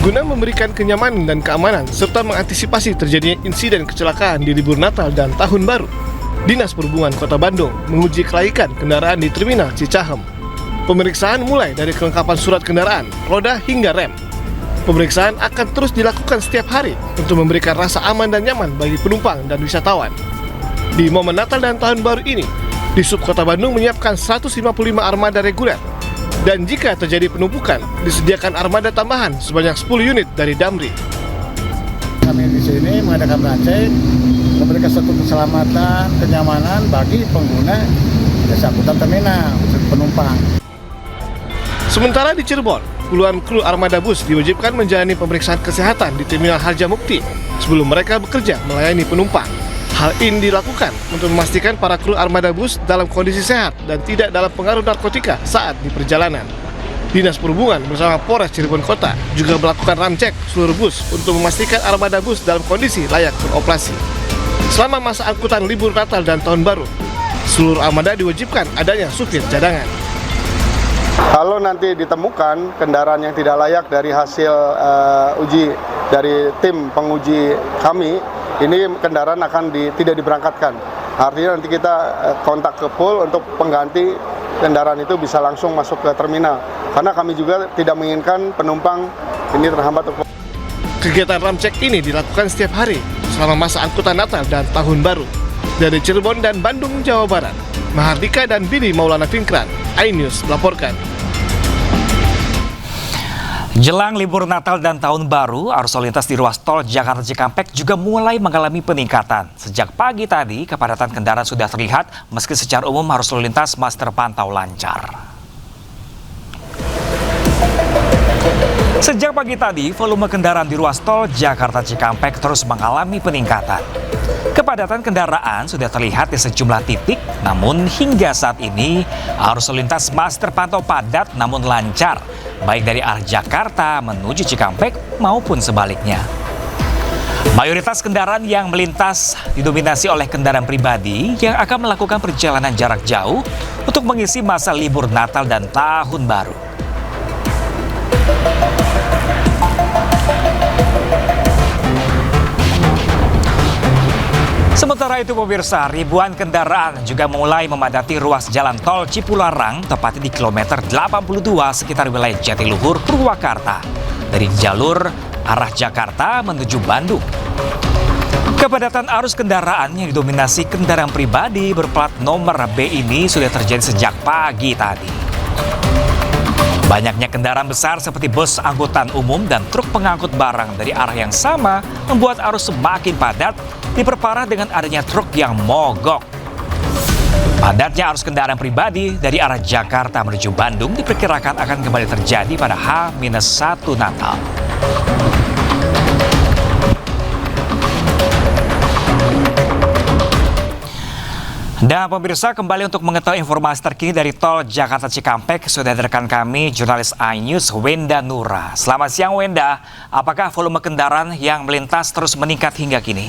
Guna memberikan kenyamanan dan keamanan serta mengantisipasi terjadinya insiden kecelakaan di libur Natal dan Tahun Baru, Dinas Perhubungan Kota Bandung menguji kelaikan kendaraan di Terminal Cicahem. Pemeriksaan mulai dari kelengkapan surat kendaraan, roda hingga rem. Pemeriksaan akan terus dilakukan setiap hari untuk memberikan rasa aman dan nyaman bagi penumpang dan wisatawan. Di momen Natal dan Tahun Baru ini, Dishub Kota Bandung menyiapkan 155 armada reguler. Dan jika terjadi penumpukan, disediakan armada tambahan sebanyak 10 unit dari Damri. Kami di sini mengadakan racek, memberikan suatu keselamatan, kenyamanan bagi pengguna jasa angkutan terminal, penumpang. Sementara di Cirebon, puluhan kru armada bus diwajibkan menjalani pemeriksaan kesehatan di Terminal Harjamukti sebelum mereka bekerja melayani penumpang. Hal ini dilakukan untuk memastikan para kru armada bus dalam kondisi sehat dan tidak dalam pengaruh narkotika saat di perjalanan. Dinas Perhubungan bersama Polres Cirebon Kota juga melakukan ramcek seluruh bus untuk memastikan armada bus dalam kondisi layak beroperasi. Selama masa angkutan libur Natal dan Tahun Baru, seluruh armada diwajibkan adanya supir cadangan. Kalau nanti ditemukan kendaraan yang tidak layak dari hasil uji dari tim penguji kami, ini kendaraan akan tidak diberangkatkan. Artinya nanti kita kontak ke pool untuk pengganti kendaraan itu bisa langsung masuk ke terminal. Karena kami juga tidak menginginkan penumpang ini terhambat. Kegiatan ramcek ini dilakukan setiap hari selama masa angkutan Natal dan Tahun Baru. Dari Cirebon dan Bandung, Jawa Barat, Mahardika dan Billy Maulana Finkran, iNews melaporkan. Jelang libur Natal dan Tahun Baru, arus lalu lintas di ruas tol Jakarta Cikampek juga mulai mengalami peningkatan. Sejak pagi tadi, kepadatan kendaraan sudah terlihat, meski secara umum arus lalu lintas masih terpantau lancar. Sejak pagi tadi, volume kendaraan di ruas tol Jakarta Cikampek terus mengalami peningkatan. Kepadatan kendaraan sudah terlihat di sejumlah titik, namun hingga saat ini arus lalu lintas masih terpantau padat namun lancar, baik dari arah Jakarta menuju Cikampek maupun sebaliknya. Mayoritas kendaraan yang melintas didominasi oleh kendaraan pribadi yang akan melakukan perjalanan jarak jauh untuk mengisi masa libur Natal dan Tahun Baru. Sementara itu pemirsa, ribuan kendaraan juga mulai memadati ruas jalan tol Cipularang, tepatnya di kilometer 82 sekitar wilayah Jatiluhur, Purwakarta, dari jalur arah Jakarta menuju Bandung. Kepadatan arus kendaraan yang didominasi kendaraan pribadi berplat nomor B ini sudah terjadi sejak pagi tadi. Banyaknya kendaraan besar seperti bus angkutan umum dan truk pengangkut barang dari arah yang sama membuat arus semakin padat, diperparah dengan adanya truk yang mogok. Padatnya arus kendaraan pribadi dari arah Jakarta menuju Bandung diperkirakan akan kembali terjadi pada H-1 Natal. Dan pemirsa, kembali untuk mengetahui informasi terkini dari tol Jakarta Cikampek, sudah ada rekan kami, jurnalis iNews Wenda Nura. Selamat siang Wenda, apakah volume kendaraan yang melintas terus meningkat hingga kini?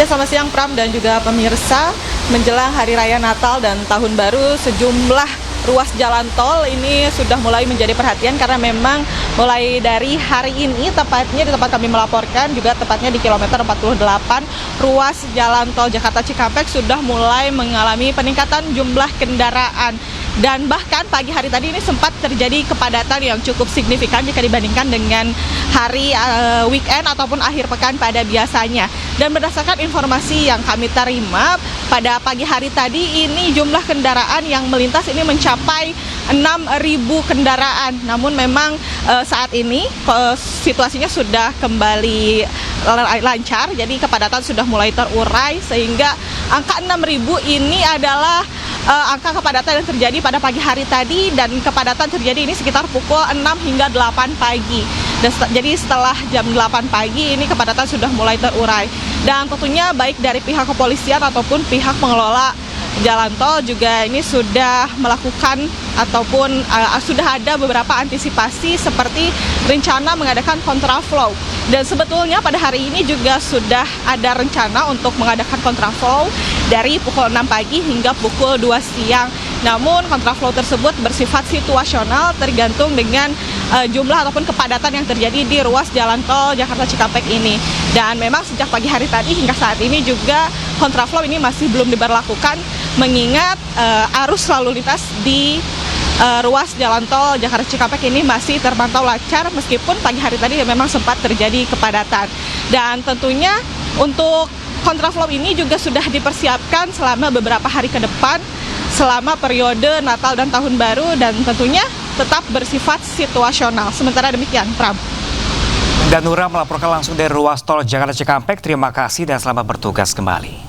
Ya, selamat siang Pram dan juga pemirsa. Menjelang Hari Raya Natal dan Tahun Baru, sejumlah ruas jalan tol ini sudah mulai menjadi perhatian karena memang mulai dari hari ini, tepatnya di tempat kami melaporkan, juga tepatnya di kilometer 48, ruas jalan tol Jakarta Cikampek sudah mulai mengalami peningkatan jumlah kendaraan. Dan bahkan pagi hari tadi ini sempat terjadi kepadatan yang cukup signifikan jika dibandingkan dengan hari weekend ataupun akhir pekan pada biasanya. Dan berdasarkan informasi yang kami terima, pada pagi hari tadi ini jumlah kendaraan yang melintas ini mencapai 6.000 kendaraan. Namun memang saat ini situasinya sudah kembali lancar, jadi kepadatan sudah mulai terurai sehingga angka 6.000 ini adalah angka kepadatan yang terjadi pada pagi hari tadi, dan kepadatan terjadi ini sekitar pukul 6 hingga 8 pagi. Dan jadi setelah jam 8 pagi ini kepadatan sudah mulai terurai. Dan tentunya baik dari pihak kepolisian ataupun pihak pengelola jalan tol juga ini sudah melakukan ataupun sudah ada beberapa antisipasi seperti rencana mengadakan kontraflow. Dan sebetulnya pada hari ini juga sudah ada rencana untuk mengadakan kontraflow dari pukul 6 pagi hingga pukul 2 siang. Namun kontraflow tersebut bersifat situasional tergantung dengan jumlah ataupun kepadatan yang terjadi di ruas jalan tol Jakarta Cikampek ini. Dan memang sejak pagi hari tadi hingga saat ini juga kontraflow ini masih belum diberlakukan mengingat arus lalu lintas di ruas jalan tol Jakarta Cikampek ini masih terpantau lancar meskipun pagi hari tadi memang sempat terjadi kepadatan. Dan tentunya untuk kontraflow ini juga sudah dipersiapkan selama beberapa hari ke depan selama periode Natal dan Tahun Baru dan tentunya tetap bersifat situasional. Sementara demikian, Pram. Dan Nura melaporkan langsung dari ruas tol Jakarta Cikampek. Terima kasih dan selamat bertugas kembali.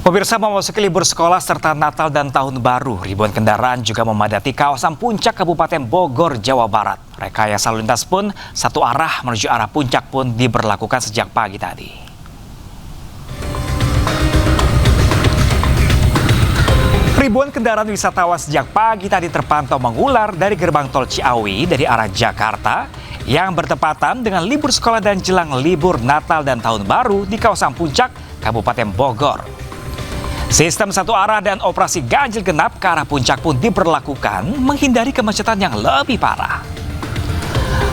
Pemirsa, memasuki libur sekolah serta Natal dan Tahun Baru, ribuan kendaraan juga memadati kawasan Puncak Kabupaten Bogor, Jawa Barat. Rekayasa lalu lintas pun satu arah menuju arah Puncak pun diberlakukan sejak pagi tadi. Ribuan kendaraan wisatawan sejak pagi tadi terpantau mengular dari gerbang tol Ciawi dari arah Jakarta yang bertepatan dengan libur sekolah dan jelang libur Natal dan Tahun Baru di kawasan Puncak Kabupaten Bogor. Sistem satu arah dan operasi ganjil genap ke arah Puncak pun diberlakukan menghindari kemacetan yang lebih parah.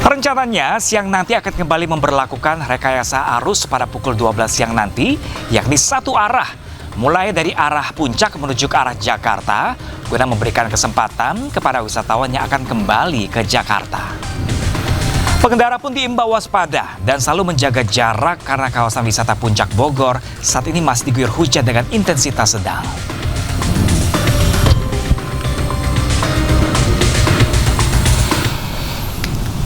Rencananya siang nanti akan kembali memberlakukan rekayasa arus pada pukul 12 siang nanti, yakni satu arah mulai dari arah Puncak menuju ke arah Jakarta guna memberikan kesempatan kepada wisatawan yang akan kembali ke Jakarta. Pengendara pun diimbau waspada dan selalu menjaga jarak karena kawasan wisata Puncak Bogor saat ini masih diguyur hujan dengan intensitas sedang.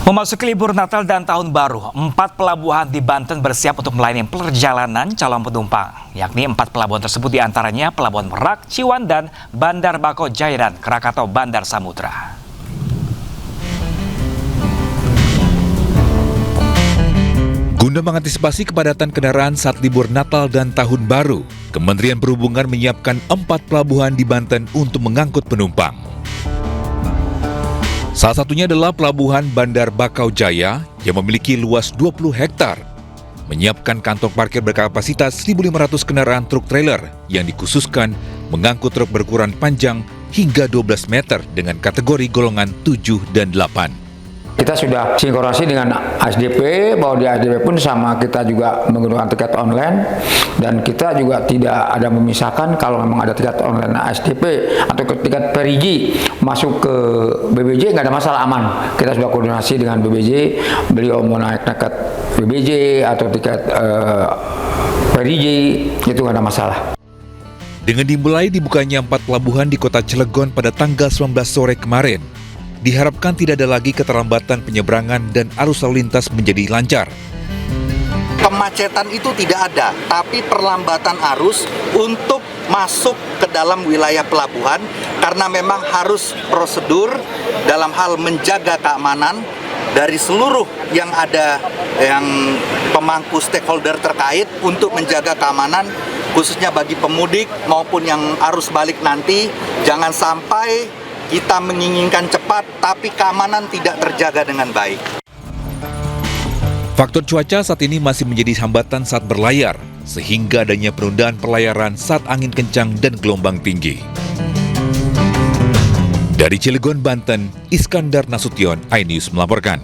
Memasuki libur Natal dan Tahun Baru, 4 pelabuhan di Banten bersiap untuk melayani perjalanan calon penumpang. Yakni 4 pelabuhan tersebut diantaranya Pelabuhan Merak, Ciwandan, Bandar Bako Jaya, dan Krakatau Bandar Samudra. Guna mengantisipasi kepadatan kendaraan saat libur Natal dan Tahun Baru, Kementerian Perhubungan menyiapkan 4 pelabuhan di Banten untuk mengangkut penumpang. Salah satunya adalah Pelabuhan Bandar Bakau Jaya yang memiliki luas 20 hektar, menyiapkan kantong parkir berkapasitas 1.500 kendaraan truk trailer yang dikhususkan mengangkut truk berukuran panjang hingga 12 meter dengan kategori golongan 7 dan 8. Kita sudah sinkronasi dengan ASDP, bahwa di ASDP pun sama kita juga menggunakan tiket online, dan kita juga tidak ada memisahkan kalau memang ada tiket online ASDP atau tiket perigi masuk ke BBJ nggak ada masalah, aman. Kita sudah koordinasi dengan BBJ, beliau mau naik tiket BBJ atau tiket perigi itu nggak ada masalah. Dengan dimulai dibukanya 4 pelabuhan di kota Cilegon pada tanggal 19 sore kemarin, diharapkan tidak ada lagi keterlambatan penyeberangan dan arus lalu lintas menjadi lancar. Kemacetan itu tidak ada, tapi perlambatan arus untuk masuk ke dalam wilayah pelabuhan karena memang harus prosedur dalam hal menjaga keamanan dari seluruh yang ada, yang pemangku stakeholder terkait untuk menjaga keamanan khususnya bagi pemudik maupun yang arus balik nanti. Jangan sampai kita menginginkan cepat, tapi keamanan tidak terjaga dengan baik. Faktor cuaca saat ini masih menjadi hambatan saat berlayar, sehingga adanya penundaan pelayaran saat angin kencang dan gelombang tinggi. Dari Cilegon, Banten, Iskandar Nasution, iNews melaporkan.